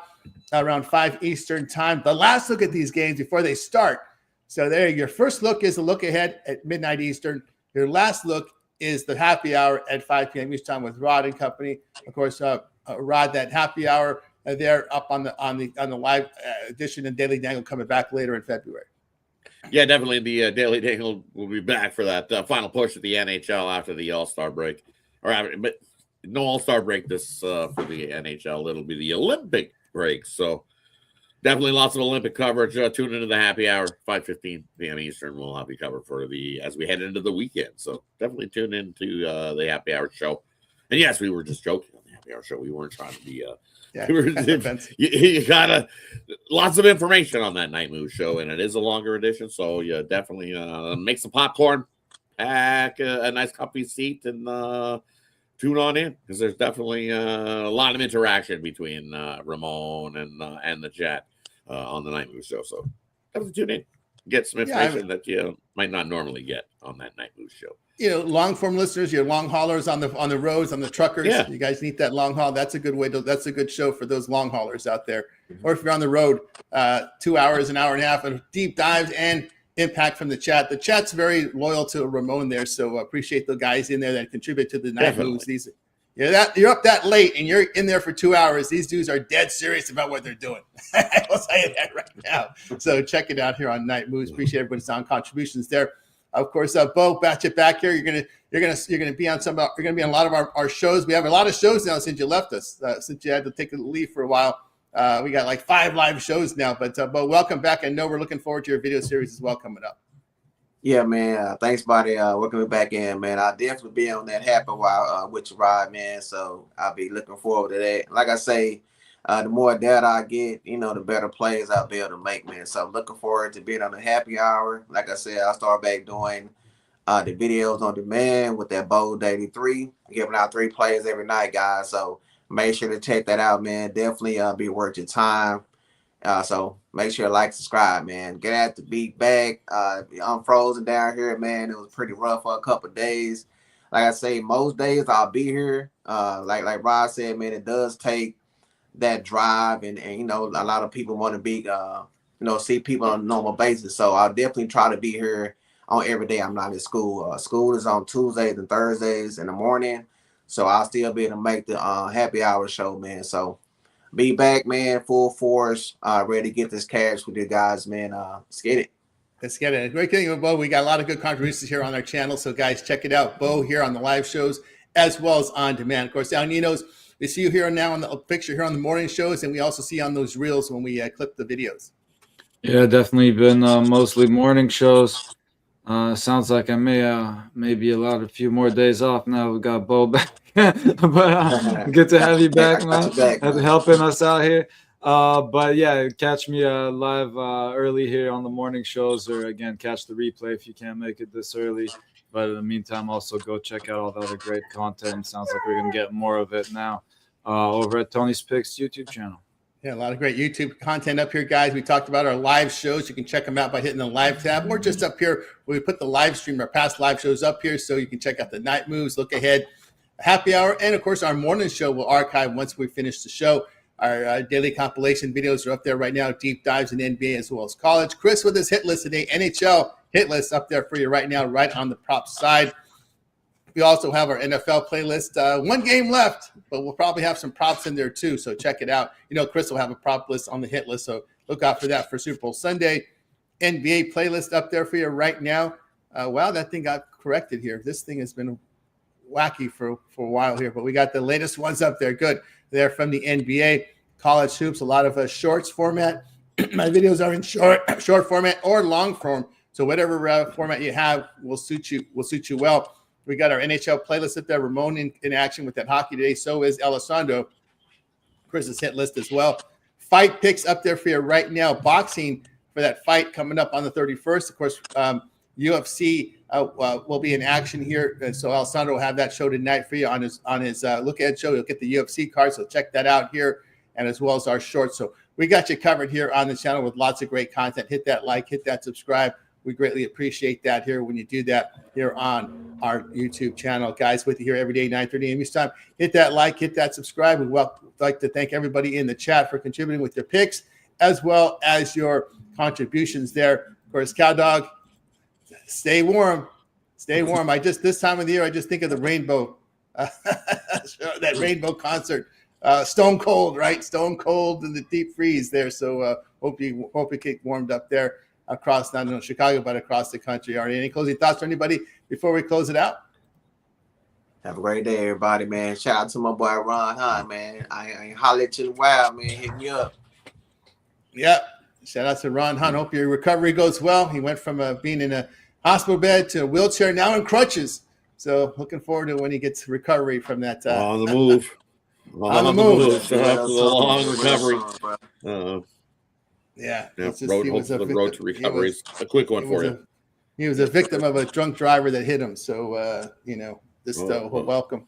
around 5 Eastern Time. The last look at these games before they start. So there, your first look is a look ahead at midnight Eastern. Your last look is the happy hour at 5 p.m. Eastern time with Rod and company. Of course, Rod, that happy hour there up on the live edition, and Daily Dangle coming back later in February. Yeah, definitely. The Daily Dangle will be back for that final push at the NHL after the All-Star break, but no All-Star break this for the NHL. It'll be the Olympic break. So definitely lots of Olympic coverage. Tune into the happy hour, 5:15 p.m. Eastern. We'll have you covered for as we head into the weekend. So definitely tune into the happy hour show. And yes, we were just joking on the happy hour show. We weren't trying to be. You gotta lots of information on that Night Move show, and it is a longer edition. So you definitely make some popcorn, pack a nice comfy seat, and tune on in, because there's definitely a lot of interaction between Ramon and the chat on the Night Move show. So definitely tune in, get some information that you might not normally get on that Night Move show. Long form listeners, your long haulers on the roads, on the truckers. Yeah. You guys need that long haul. That's a good that's a good show for those long haulers out there. Mm-hmm. Or if you're on the road, 2 hours, an hour and a half of deep dives and impact from the chat. The chat's very loyal to Ramon there, so appreciate the guys in there that contribute to the Night Moves. You're up that late and you're in there for 2 hours. These dudes are dead serious about what they're doing. I'll tell you that right now. So check it out here on Night Moves. Appreciate everybody's contributions there. Of course, Bo, batch it back here. You're gonna be on a lot of our shows. We have a lot of shows now since you left us. Since you had to take a leave for a while, we got like 5 live shows now. But Bo, welcome back. I know we're looking forward to your video series as well coming up. Yeah, man. Thanks, buddy. Welcome me back in, man. I'll definitely be on that happy while with your ride, man. So I'll be looking forward to that. Like I say, the more data I get, the better plays I'll be able to make, man. So I'm looking forward to being on the happy hour. Like I said, I'll start back doing the videos on demand with that Bold 83, giving out 3 plays every night, guys. So make sure to check that out, man. Definitely be worth your time. So make sure to like, subscribe, man. Get to be back. I'm frozen down here, man. It was pretty rough for a couple of days. Like I say, most days I'll be here. Like Rod said, man, it does take that drive, and a lot of people want to be see people on a normal basis. So I'll definitely try to be here on every day I'm not in school. School is on Tuesdays and Thursdays in the morning, so I'll still be able to make the happy hour show, man. So be back, man, full force, ready to get this cash with you guys, man. Let's get it. Let's get it. Great thing with Bo. We got a lot of good contributions here on our channel, so guys, check it out. Bo here on the live shows as well as on demand. Of course, down Nino's. We see you here now on the picture here on the morning shows, and we also see on those reels when we clip the videos. Yeah, definitely been mostly morning shows. Sounds like I may be allowed a few more days off now. We got Bo back, but good to have you back, man. Helping us out here. But yeah, catch me live early here on the morning shows, or again, catch the replay if you can't make it this early. But in the meantime, also go check out all the other great content. Sounds like we're going to get more of it now over at Tony's Picks YouTube channel. Yeah, a lot of great YouTube content up here, guys. We talked about our live shows. You can check them out by hitting the live tab, or just up here where we put the live stream, our past live shows up here, so you can check out the Night Moves, look ahead, happy hour, and of course our morning show will archive once we finish the show. Our daily compilation videos are up there right now, deep dives in NBA as well as college. Chris with his hit list today, NHL hit list up there for you right now, right on the prop side. We also have our NFL playlist. 1 game left, but we'll probably have some props in there too, so check it out. Chris will have a prop list on the hit list, so look out for that for Super Bowl Sunday. NBA playlist up there for you right now. Wow, that thing got corrected here. This thing has been wacky for a while here, but we got the latest ones up there. Good. They're from the NBA, college hoops, a lot of shorts format. My videos are in short format or long form, so whatever format you have will suit you well. We got our NHL playlist up there. Ramon in action with that hockey today. So is Alessandro. Chris's hit list as well. Fight picks up there for you right now. Boxing for that fight coming up on the 31st. Of course, UFC will be in action here. And so Alessandro will have that show tonight for you on his look ahead show. You'll get the UFC card, so check that out here, and as well as our shorts. So we got you covered here on the channel with lots of great content. Hit that like, hit that subscribe. We greatly appreciate that here when you do that here on our YouTube channel. Guys, with you here every day, 9:30 a.m. Eastern time. Hit that like, hit that subscribe. We'd like to thank everybody in the chat for contributing with your picks, as well as your contributions there. Of course, Cow Dog, stay warm. Stay warm. This time of the year, I just think of the rainbow, that rainbow concert. Stone Cold, right? Stone Cold in the deep freeze there. So hope you get warmed up there across, not only Chicago, but across the country. All right, any closing thoughts for anybody before we close it out? Have a great day, everybody, man. Shout out to my boy Ron Hunt, man. I ain't holler at you in a while, man. Hitting you up. Yep. Shout out to Ron Hunt. Hope your recovery goes well. He went from being in a hospital bed to a wheelchair, now in crutches. So looking forward to when he gets recovery from that. On the move. On the move. Shout out to the long recovery. Yeah. The road to recovery is a quick one for you. He was a victim of a drunk driver that hit him. So, welcome.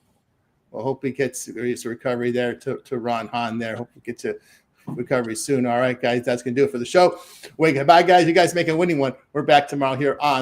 Well, hope he gets his recovery there to Ron Hahn there. Hope we get to recovery soon. All right, guys, that's going to do it for the show. Wait, goodbye, guys. You guys make a winning one. We're back tomorrow here on